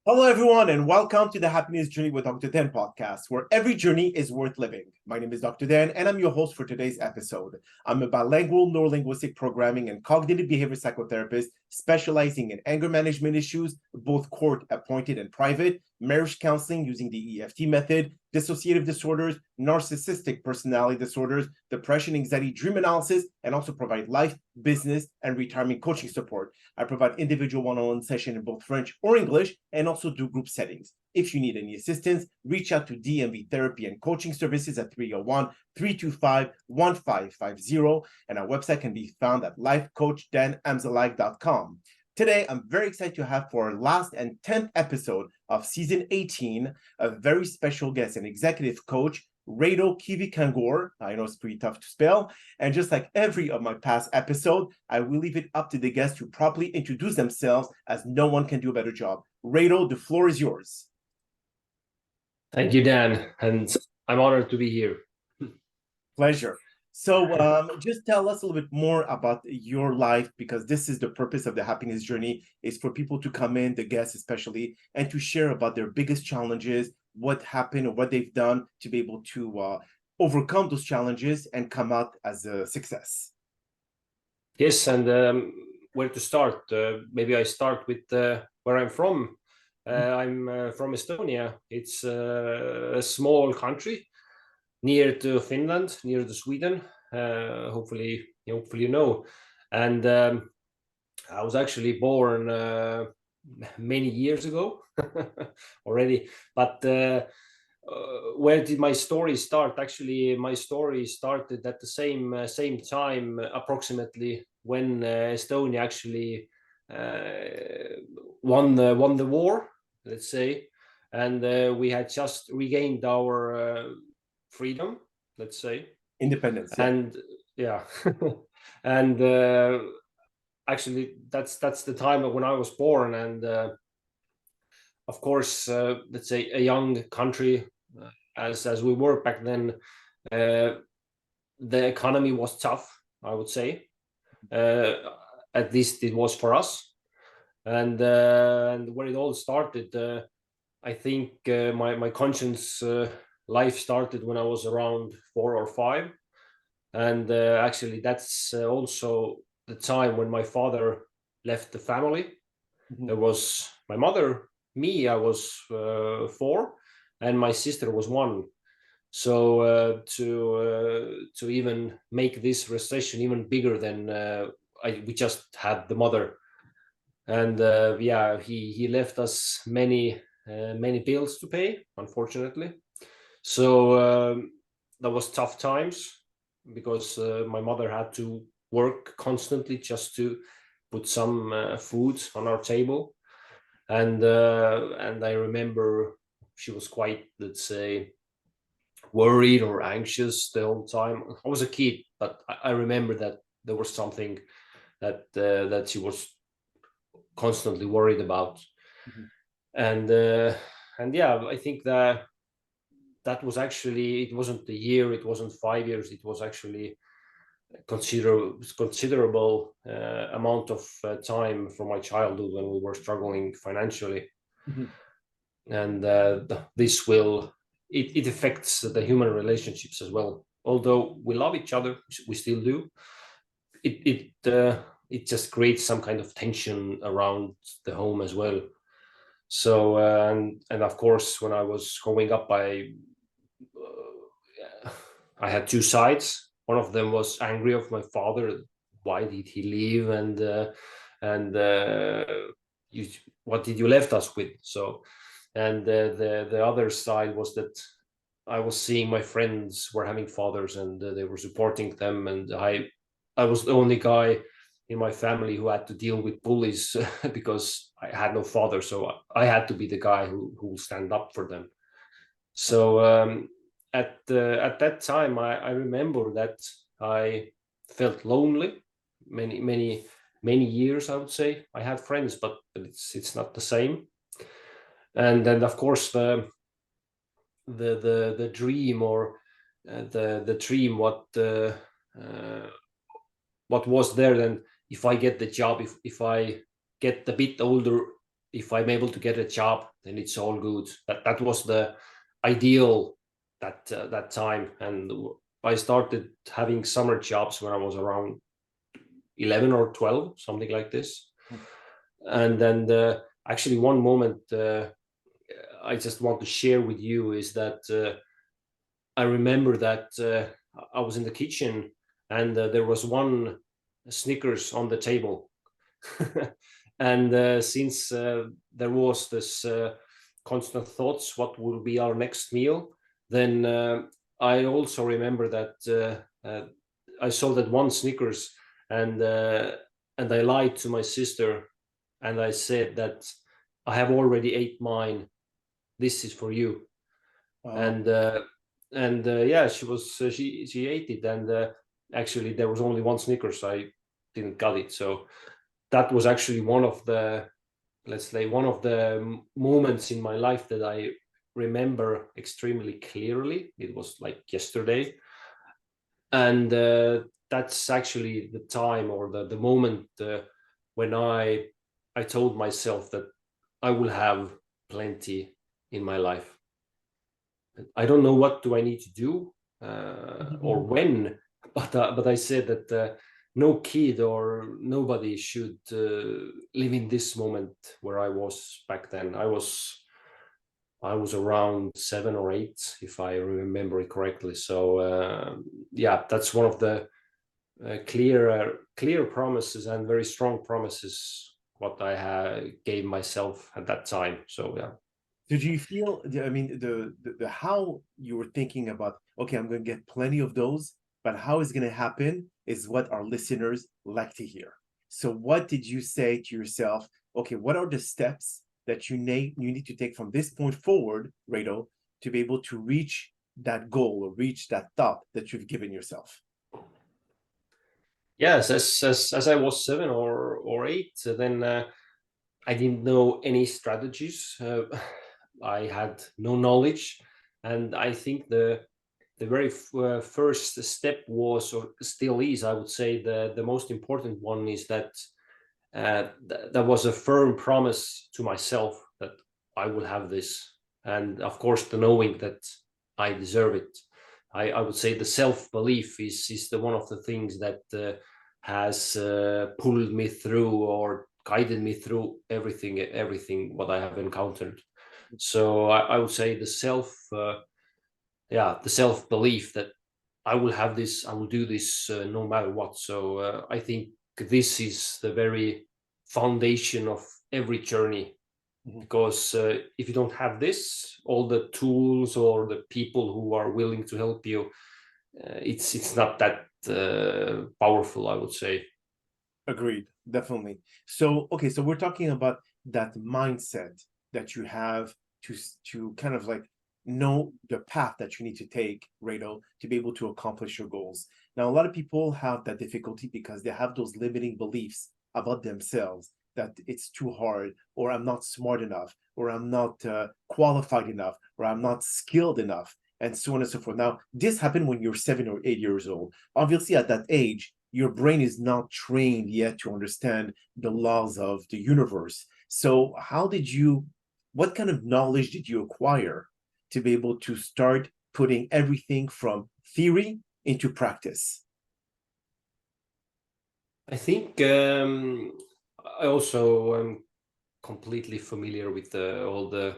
Hello, everyone, and welcome to the Happiness Journey with Dr. Dan podcast, where every journey is worth living. My name is Dr. Dan, and I'm your host for today's episode. I'm a bilingual neurolinguistic programming and cognitive behavior psychotherapist specializing in anger management issues, both court-appointed and private, marriage counseling using the EFT method, dissociative disorders, narcissistic personality disorders, depression, anxiety, dream analysis, and also provide life, business, and retirement coaching support. I provide individual one-on-one session in both French or English, and also do group settings. If you need any assistance, reach out to DMV therapy and coaching services at 301-325-1550, and our website can be found at lifecoachddanamzallag.com. Today, I'm very excited to have for our last and 10th episode of season 18, a very special guest, an executive coach, Raido Kivikangur. I know it's pretty tough to spell. And just like every of my past episode, I will leave it up to the guests to properly introduce themselves, as no one can do a better job. Raido, the floor is yours. Thank you, Dan. And I'm honored to be here. Pleasure. So just tell us a little bit more about your life, because this is the purpose of the happiness journey, is for people to come in, the guests especially, and to share about their biggest challenges, what happened or what they've done to be able to overcome those challenges and come out as a success. Yes, and where to start? Maybe I start with where I'm from. I'm from Estonia. It's a small country near to Finland, near to Sweden. Hopefully you know. And I was actually born many years ago already. But where did my story start? Actually, my story started at the same time, approximately, when Estonia actually won the war, let's say, and we had just regained our freedom, let's say, Independence. and yeah, and actually that's the time when I was born, and of course, let's say a young country as we were back then, the economy was tough, I would say. At least it was for us. And where it all started, I think my conscience life started when I was around 4 or 5. And actually, that's also the time when my father left the family. There was my mother, me, I was 4, and my sister was 1. So to even make this recession even bigger than we just had the mother, and yeah, he left us many bills to pay, unfortunately. So that was tough times, because my mother had to work constantly just to put some food on our table. And I remember she was quite, let's say, worried or anxious the whole time. I was a kid, but I remember that there was something that she was constantly worried about. And yeah, I think that was actually, it wasn't a year, it wasn't 5 years, it was actually considerable amount of time from my childhood when we were struggling financially. And this will, it affects the human relationships as well. Although we love each other, we still do. It just creates some kind of tension around the home as well. So and of course, when I was growing up, I had 2 sides. One of them was angry of my father. Why did he leave? And what did you left us with? So, and the other side was that I was seeing my friends were having fathers, and they were supporting them, and I was the only guy in my family who had to deal with bullies because I had no father, so I had to be the guy who will stand up for them. So at that time, I remember that I felt lonely many years. I would say I had friends, but it's not the same. And then, of course, the dream, or the dream, what was there then, if I get the job, if I get a bit older, if I'm able to get a job, then it's all good. That was the ideal that time. And I started having summer jobs when I was around 11 or 12, something like this. And then actually one moment I just want to share with you is that I remember that I was in the kitchen and there was one Snickers on the table. And since there was this constant thoughts, what will be our next meal, then I also remember that I saw that one Snickers, and I lied to my sister, and I said that I have already ate mine. This is for you. And yeah, she ate it, and actually there was only one Snickers. I didn't got it, so that was actually one of the, let's say, one of the moments in my life that I remember extremely clearly. It was like yesterday, and that's actually the time or the moment when I told myself that I will have plenty in my life. I don't know what do I need to do or when, but I said that no kid or nobody should live in this moment where I was back then. I was around 7 or 8, if I remember it correctly. So yeah, that's one of the clear promises and very strong promises what I gave myself at that time. So yeah. Did you feel, I mean, the how you were thinking about, okay, I'm going to get plenty of those, but how it's going to happen is what our listeners like to hear. So what did you say to yourself? Okay, what are the steps that you need to take from this point forward, Raido, to be able to reach that goal or reach that thought that you've given yourself? Yes, as I was 7 or 8, then I didn't know any strategies. I had no knowledge, and I think the very first step was, or still is, I would say, the most important one is that that was a firm promise to myself that I will have this, and of course the knowing that I deserve it. I would say the self-belief is the one of the things that has pulled me through or guided me through everything what I have encountered. So I would say the self-belief that I will have this, I will do this no matter what. So I think this is the very foundation of every journey, because if you don't have this, all the tools or the people who are willing to help you, it's not that powerful, I would say. Agreed, definitely. So, okay, so we're talking about that mindset that you have to kind of like know the path that you need to take, Raido, to be able to accomplish your goals. Now, a lot of people have that difficulty because they have those limiting beliefs about themselves, that it's too hard, or I'm not smart enough, or I'm not qualified enough, or I'm not skilled enough, and so on and so forth. Now, this happened when you're 7 or 8 years old. Obviously, at that age, your brain is not trained yet to understand the laws of the universe. So what kind of knowledge did you acquire to be able to start putting everything from theory into practice? I think I also am completely familiar with all the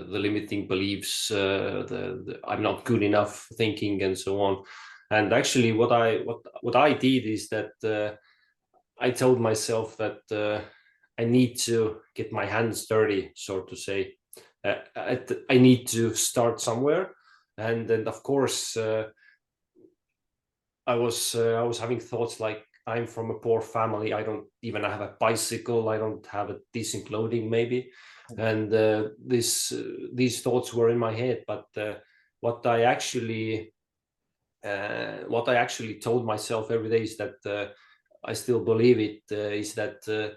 limiting beliefs, the I'm not good enough thinking, and so on. And actually, what I did is that I told myself that I need to get my hands dirty, so to say. I need to start somewhere, and then of course I was having thoughts like, I'm from a poor family. I don't even have a bicycle. I don't have a decent clothing, maybe, and these thoughts were in my head. But what I actually told myself every day is that I still believe it, is that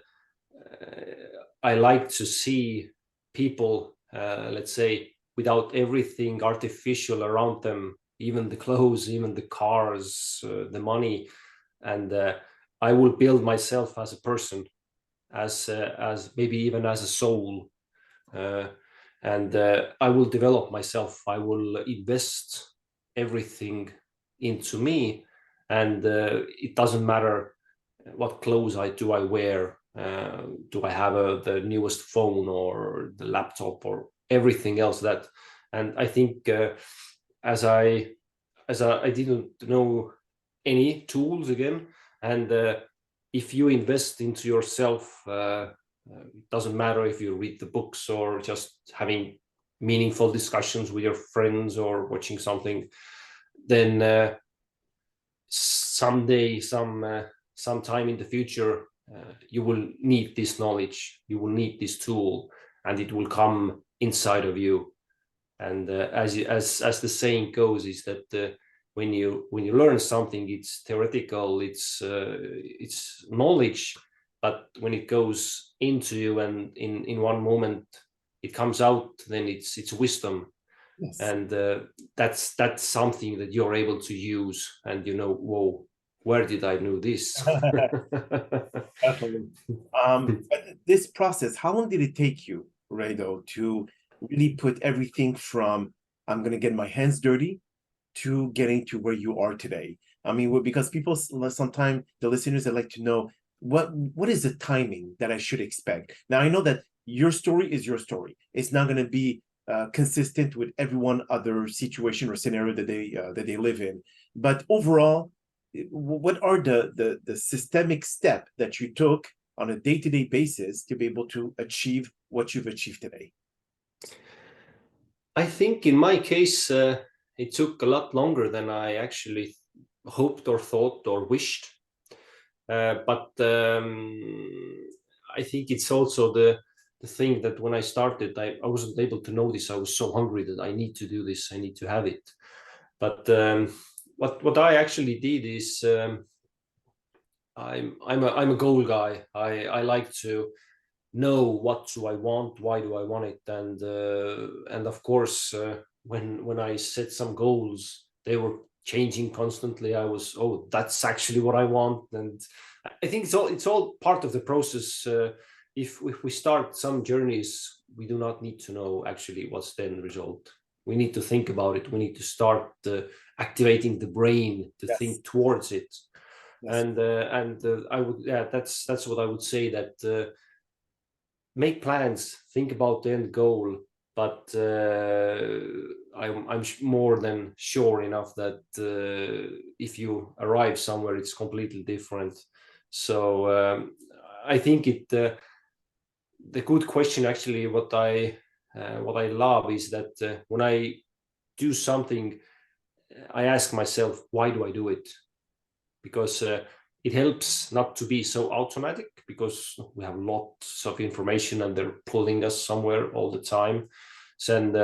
I like to see people, let's say, without everything artificial around them, even the clothes, even the cars, the money, and I will build myself as a person. as maybe even as a soul, and I will develop myself. I will invest everything into me, and it doesn't matter what clothes I wear. Do I have the newest phone or the laptop or everything else that? And I think I didn't know any tools again, and if you invest into yourself, it doesn't matter if you read the books or just having meaningful discussions with your friends or watching something, then someday, sometime in the future, you will need this knowledge, you will need this tool, and it will come inside of you. And as the saying goes, is that when you learn something, it's theoretical, it's knowledge, but when it goes into you and in one moment it comes out, then it's wisdom. Yes. And that's something that you're able to use, and whoa, where did I know this? Definitely. But this process, how long did it take you, Raido, to really put everything from I'm going to get my hands dirty to getting to where you are today? I mean, because people sometimes, the listeners, they like to know what is the timing that I should expect. Now, I know that your story is your story. It's not going to be consistent with everyone other situation or scenario that they live in. But overall, what are the systemic step that you took on a day-to-day basis to be able to achieve what you've achieved today? I think in my case, it took a lot longer than I actually hoped or thought or wished. But I think it's also the thing that when I started, I wasn't able to notice. I was so hungry that I need to do this, I need to have it. But what I actually did is I'm a goal guy. I like to know what do I want, why do I want it, and of course when I set some goals, they were changing constantly. I was, oh, that's actually what I want, and I think it's all part of the process. If we start some journeys, we do not need to know actually what's the end result. We need to think about it. We need to start activating the brain to think towards it. Yes. And I would, yeah, that's what I would say, that make plans, think about the end goal, but I'm more than sure enough that if you arrive somewhere, it's completely different. So I think the good question, actually, what I love is that when I do something, I ask myself, why do I do it? Because it helps not to be so automatic, because we have lots of information and they're pulling us somewhere all the time. So, and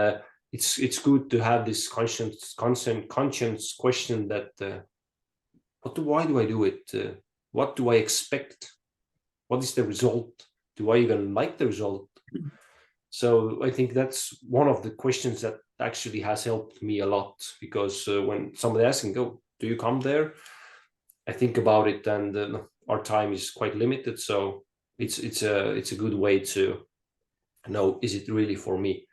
it's good to have this conscience question that why do I do it? What do I expect? What is the result? Do I even like the result? So I think that's one of the questions that actually has helped me a lot, because when somebody asking, "Oh, do you come there?" I think about it, and our time is quite limited, so it's a good way to know, is it really for me?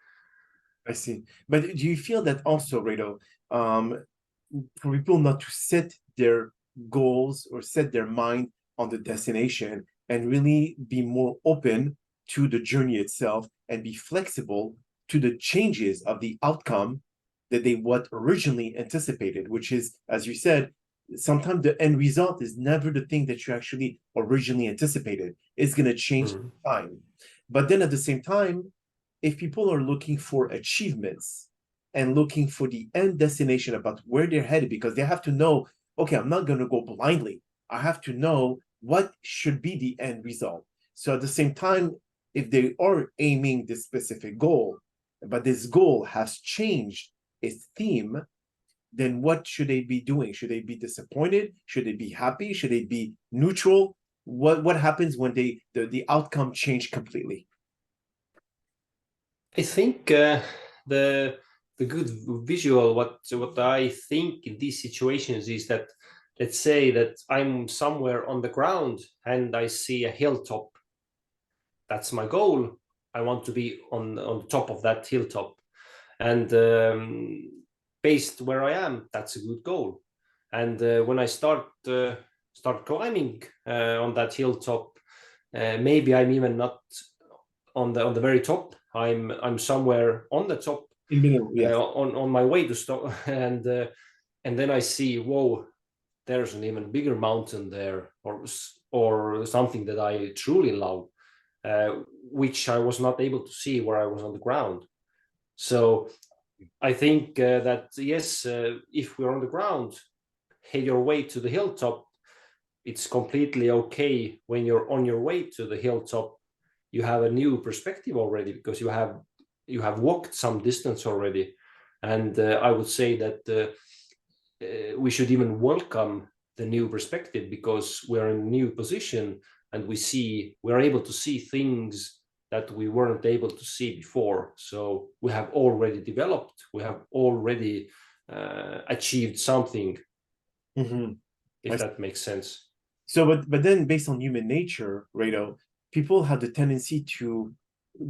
I see. But do you feel that also, Rado, for people not to set their goals or set their mind on the destination and really be more open to the journey itself and be flexible to the changes of the outcome that they what originally anticipated, which is, as you said, sometimes the end result is never the thing that you actually originally anticipated. It's going to change time. But then at the same time, if people are looking for achievements and looking for the end destination about where they're headed, because they have to know, okay, I'm not going to go blindly. I have to know what should be the end result. So at the same time, if they are aiming this specific goal, but this goal has changed its theme, then what should they be doing? Should they be disappointed? Should they be happy? Should they be neutral? What happens when the outcome change completely? I think the good visual, what I think in these situations is that, let's say that I'm somewhere on the ground and I see a hilltop, that's my goal. I want to be on the top of that hilltop, and based where I am, that's a good goal. And when I start climbing on that hilltop, maybe I'm even not on the very top. I'm somewhere on the top, In the middle, yes. on my way to stop, and then I see, whoa, there's an even bigger mountain there, or something that I truly love, which I was not able to see where I was on the ground. So I think that yes, if we're on the ground, head your way to the hilltop. It's completely okay when you're on your way to the hilltop. You have a new perspective already because you have walked some distance already, and I would say that we should even welcome the new perspective because we're in a new position and we're able to see things that we weren't able to see before. So we have already developed, we have already achieved something, if that makes sense. So, but then based on human nature, Raido, people have the tendency to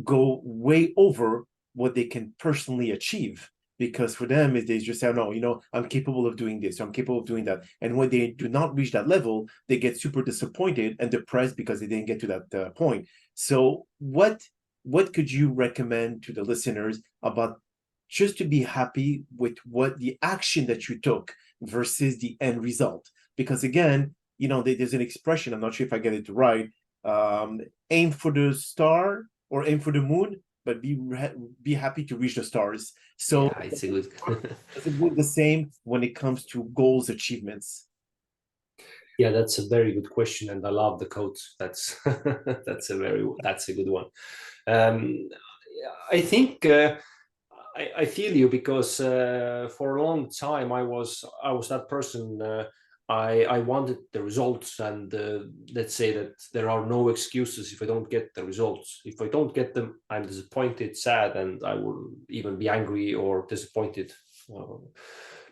go way over what they can personally achieve. Because for them, they just say, no, I'm capable of doing this, I'm capable of doing that. And when they do not reach that level, they get super disappointed and depressed because they didn't get to that point. So what could you recommend to the listeners about just to be happy with what the action that you took versus the end result? Because again, there's an expression, I'm not sure if I get it right, aim for the star or aim for the moon, but be happy to reach the stars. So yeah, it's a good does it work the same when it comes to goals achievements? Yeah, that's a very good question, and I love the quote. That's that's a good one. I think I feel you because for a long time I was that person. I wanted the results, and let's say that there are no excuses if I don't get the results. If I don't get them, I'm disappointed, sad, and I will even be angry or disappointed.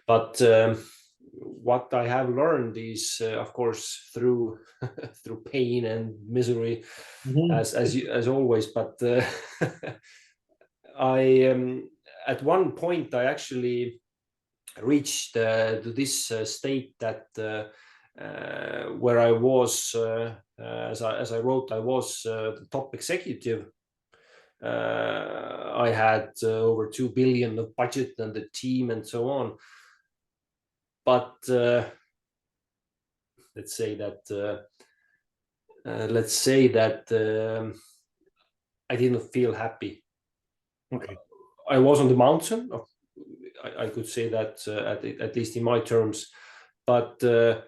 But what I have learned is, of course, through through pain and misery, as always. But I at one point I actually reached to this state that where I was, as I wrote, I was the top executive. I had over 2 billion of budget and the team and so on. But let's say that I didn't feel happy. Okay. I was on the mountain. I could say that at least in my terms, but I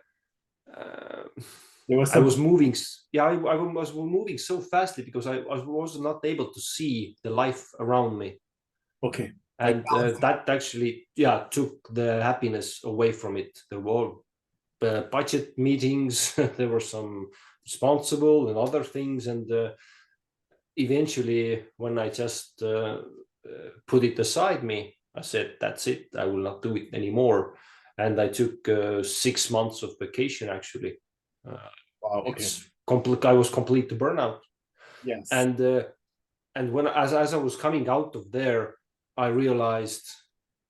was moving. Yeah, I was moving so fastly because I was not able to see the life around me. Okay. And that actually, took the happiness away from it. There were budget meetings. There were some responsible and other things, and eventually, when I just put it aside me, I said, "That's it. I will not do it anymore." And I took 6 months of vacation. Actually, wow. Okay. I was complete to burnout. Yes. And when as I was coming out of there, I realized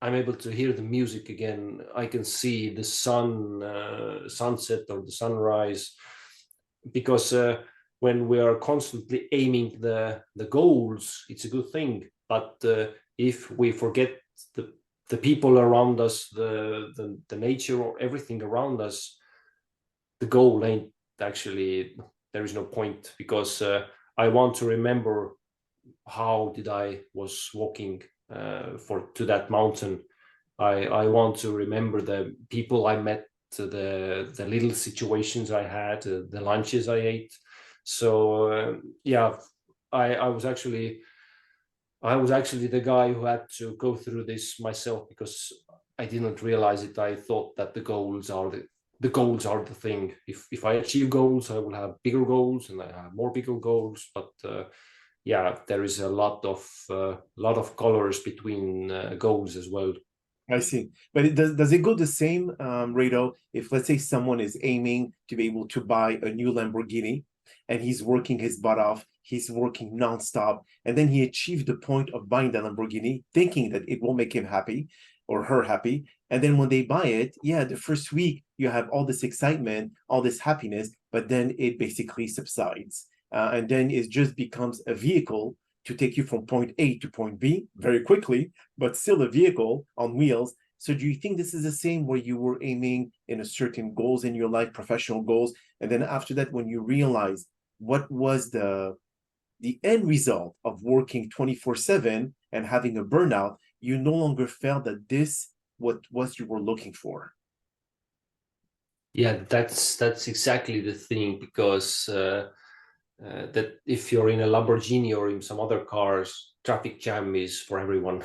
I'm able to hear the music again. I can see the sunset or the sunrise, because when we are constantly aiming the goals, it's a good thing. But if we forget the people around us, the nature or everything around us, the goal ain't actually, there is no point, because I want to remember how did I was walking to that mountain. I want to remember the people I met, the little situations I had, the lunches I ate. So I was actually the guy who had to go through this myself, because I didn't realize it. I thought that the goals are the thing. If I achieve goals, I will have bigger goals, and I have more bigger goals. But there is a lot of colors between goals as well. I see. But does it go the same, Raido, if let's say someone is aiming to be able to buy a new Lamborghini and he's working his butt off, he's working nonstop, and then he achieved the point of buying the Lamborghini, thinking that it will make him happy or her happy. And then when they buy it, yeah, the first week you have all this excitement, all this happiness, but then it basically subsides. And then it just becomes a vehicle to take you from point A to point B very quickly, but still a vehicle on wheels. So do you think this is the same where you were aiming in a certain goals in your life, professional goals, and then after that, when you realize what was the end result of working 24/7 and having a burnout, you no longer felt that this what you were looking for? Yeah, that's exactly the thing, because that if you're in a Lamborghini or in some other cars, traffic jam is for everyone.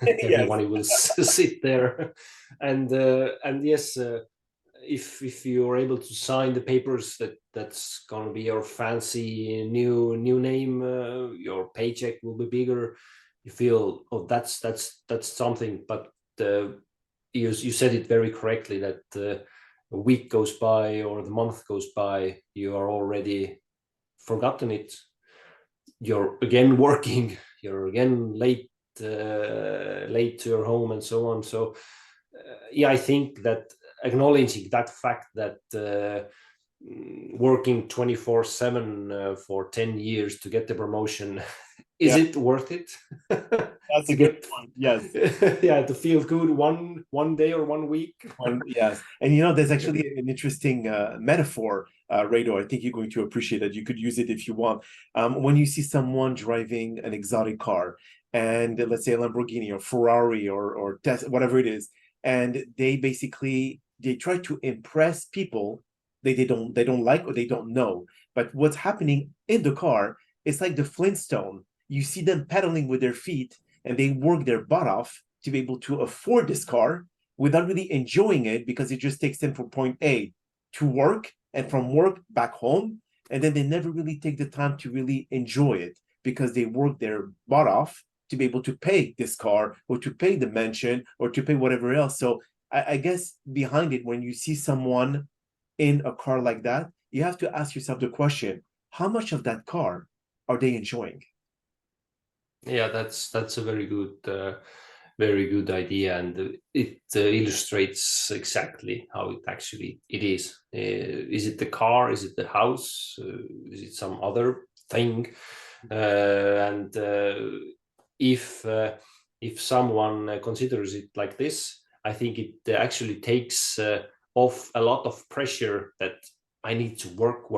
Yes. Everyone will sit there, and yes, if you're able to sign the papers that's going to be your fancy new name, your paycheck will be bigger. You feel, oh, that's something. But you said it very correctly, that a week goes by or the month goes by, you are already forgotten it. You're again working, you're again late to your home and so on. So yeah, I think that acknowledging that fact that working 24/7 for 10 years to get the promotion, is Yeah, it worth it? that's a To good get point. Yes. yeah, to feel good one day or 1 week. Yes. And there's actually an interesting metaphor, Raido. I think you're going to appreciate that. You could use it if you want. When you see someone driving an exotic car, and let's say a Lamborghini or Ferrari or Tesla, whatever it is, and they try to impress people they don't like or they don't know. But what's happening in the car is like the Flintstone. You see them pedaling with their feet, and they work their butt off to be able to afford this car without really enjoying it, because it just takes them from point A to work and from work back home. And then they never really take the time to really enjoy it because they work their butt off to be able to pay this car or to pay the mansion or to pay whatever else. So I guess behind it, when you see someone in a car like that, you have to ask yourself the question, how much of that car are they enjoying? Yeah, that's a very good idea, and it illustrates exactly how it is. Is it the car? Is it the house? Is it some other thing? And if someone considers it like this, I think it actually takes off a lot of pressure that I need to work,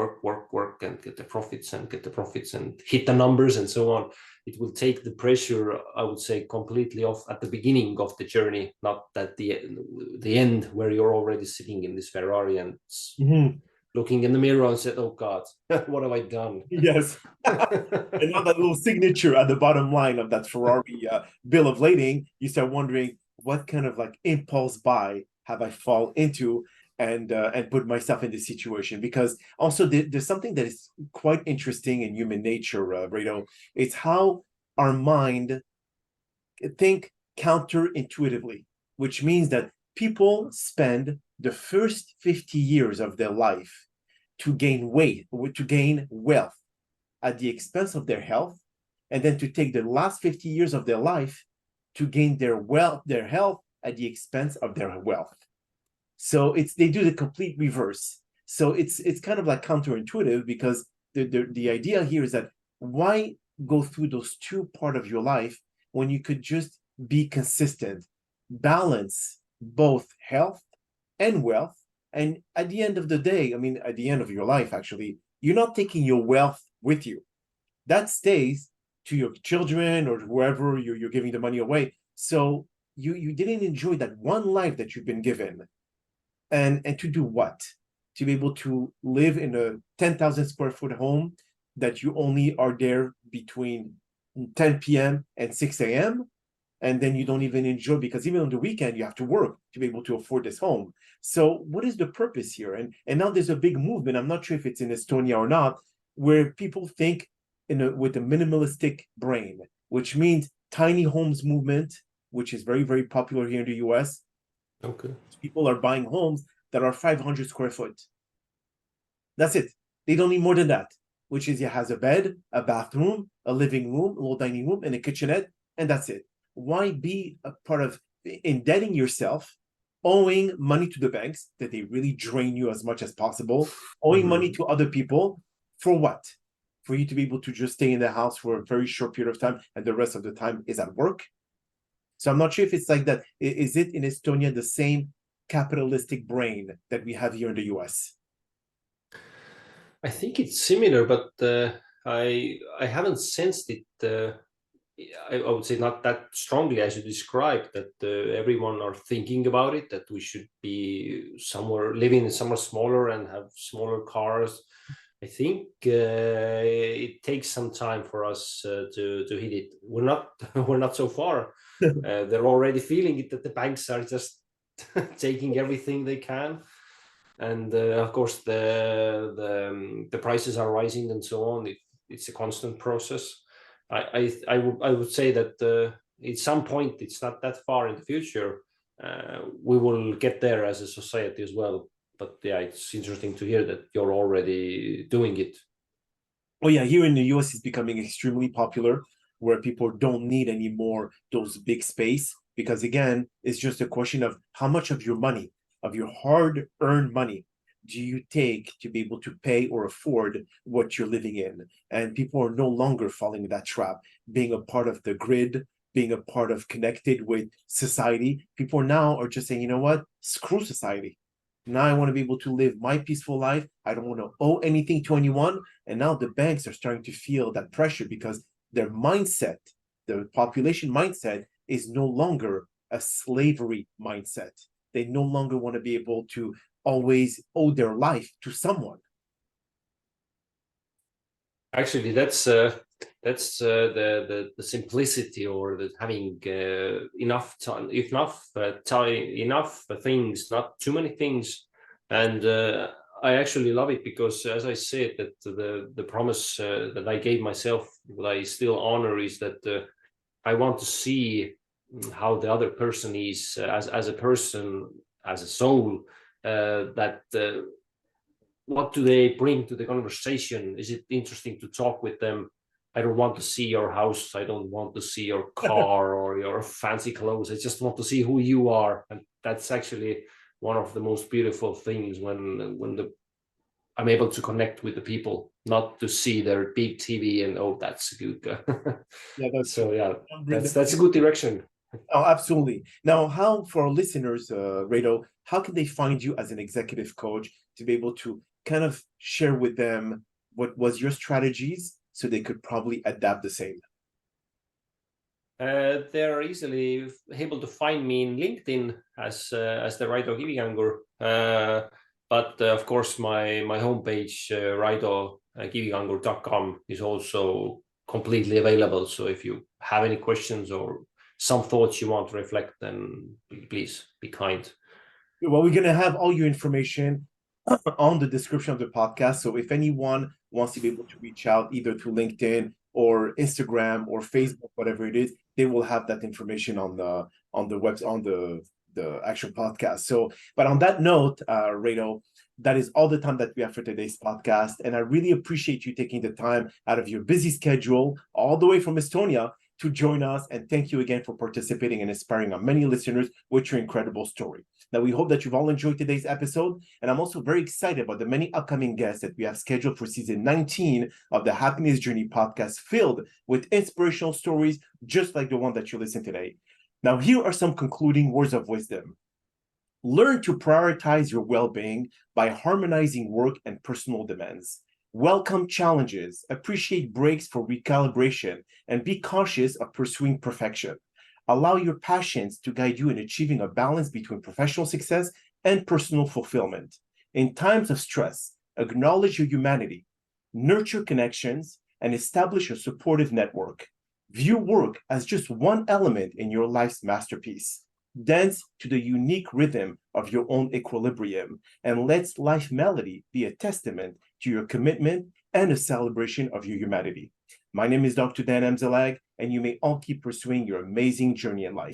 and get the profits and hit the numbers and so on. It will take the pressure, I would say, completely off at the beginning of the journey, not at the end, where you're already sitting in this Ferrari and looking in the mirror and said, "Oh God, what have I done?" Yes. And now that little signature at the bottom line of that Ferrari bill of lading, you start wondering what kind of like impulse buy have I fall into and put myself in this situation. Because also there's something that is quite interesting in human nature, Raido. It's how our mind think counterintuitively, which means that people spend the first 50 years of their life to gain weight, to gain wealth at the expense of their health, and then to take the last 50 years of their life to gain their health at the expense of their wealth. So they do the complete reverse. So it's kind of like counterintuitive, because the idea here is that why go through those two parts of your life when you could just be consistent, balance both health and wealth. And at the end of the day, I mean, at the end of your life, actually, you're not taking your wealth with you. That stays to your children or whoever you're giving the money away. So you didn't enjoy that one life that you've been given. And to do what? To be able to live in a 10,000 square foot home that you only are there between 10 p.m. and 6 a.m. And then you don't even enjoy, because even on the weekend you have to work to be able to afford this home. So what is the purpose here? And now there's a big movement, I'm not sure if it's in Estonia or not, where people think with a minimalistic brain, which means tiny homes movement, which is very, very popular here in the US. Okay. People are buying homes that are 500 square foot. That's it. They don't need more than that, which is it has a bed, a bathroom, a living room, a little dining room, and a kitchenette, and that's it. Why be a part of indebting yourself, owing money to the banks that they really drain you as much as possible, owing money to other people for what? For you to be able to just stay in the house for a very short period of time and the rest of the time is at work? So I'm not sure if it's like that. Is it in Estonia the same capitalistic brain that we have here in the US? I think it's similar, but I haven't sensed it. I would say not that strongly as you described, that everyone are thinking about it, that we should be somewhere living in somewhere smaller and have smaller cars. I think it takes some time for us to hit it. We're not we're not so far. They're already feeling it, that the banks are just taking everything they can, and of course the prices are rising and so on. It's a constant process. I would say that at some point, it's not that far in the future, we will get there as a society as well. But yeah, it's interesting to hear that you're already doing it. Oh yeah, here in the US, it's becoming extremely popular where people don't need anymore those big space because again, it's just a question of how much of your money, of your hard-earned money, do you take to be able to pay or afford what you're living in? And people are no longer falling in that trap, being a part of the grid, being a part of connected with society. People now are just saying, you know what, screw society. Now I want to be able to live my peaceful life. I don't want to owe anything to anyone. And now the banks are starting to feel that pressure because their mindset, the population mindset, is no longer a slavery mindset. They no longer want to be able to always owe their life to someone. Actually, that's the simplicity, or the having enough time, enough things, not too many things. And I actually love it because, as I said, that the promise that I gave myself, what I still honor, is that I want to see how the other person is as a person, as a soul. What do they bring to the conversation? Is it interesting to talk with them? I don't want to see your house. I don't want to see your car or your fancy clothes. I just want to see who you are. And that's actually one of the most beautiful things when I'm able to connect with the people, not to see their big TV and, oh, that's good. Yeah, that's So yeah, that's a good direction. Oh, absolutely. Now, how for our listeners, Raido, how can they find you as an executive coach to be able to kind of share with them what was your strategies so they could probably adapt the same? They're easily able to find me in LinkedIn as the Raido Kivikangur. But of course, my homepage, drdancoaching.com, is also completely available. So if you have any questions or some thoughts you want to reflect, then please be kind. Well, we're going to have all your information on the description of the podcast. So if anyone wants to be able to reach out either through LinkedIn or Instagram or Facebook, whatever it is, they will have that information on the website, on the actual podcast. So, but on that note, Raido, that is all the time that we have for today's podcast. And I really appreciate you taking the time out of your busy schedule all the way from Estonia to join us. And thank you again for participating and inspiring our many listeners with your incredible story. Now, we hope that you've all enjoyed today's episode. And I'm also very excited about the many upcoming guests that we have scheduled for season 19 of the Happiness Journey podcast, filled with inspirational stories just like the one that you listened today. Now, here are some concluding words of wisdom. Learn to prioritize your well-being by harmonizing work and personal demands. Welcome challenges, appreciate breaks for recalibration, and be cautious of pursuing perfection. Allow your passions to guide you in achieving a balance between professional success and personal fulfillment. In times of stress, acknowledge your humanity, nurture connections, and establish a supportive network. View work as just one element in your life's masterpiece. Dance to the unique rhythm of your own equilibrium, and let life melody be a testament to your commitment and a celebration of your humanity. My name is Dr. Dan Amzallag, and you may all keep pursuing your amazing journey in life.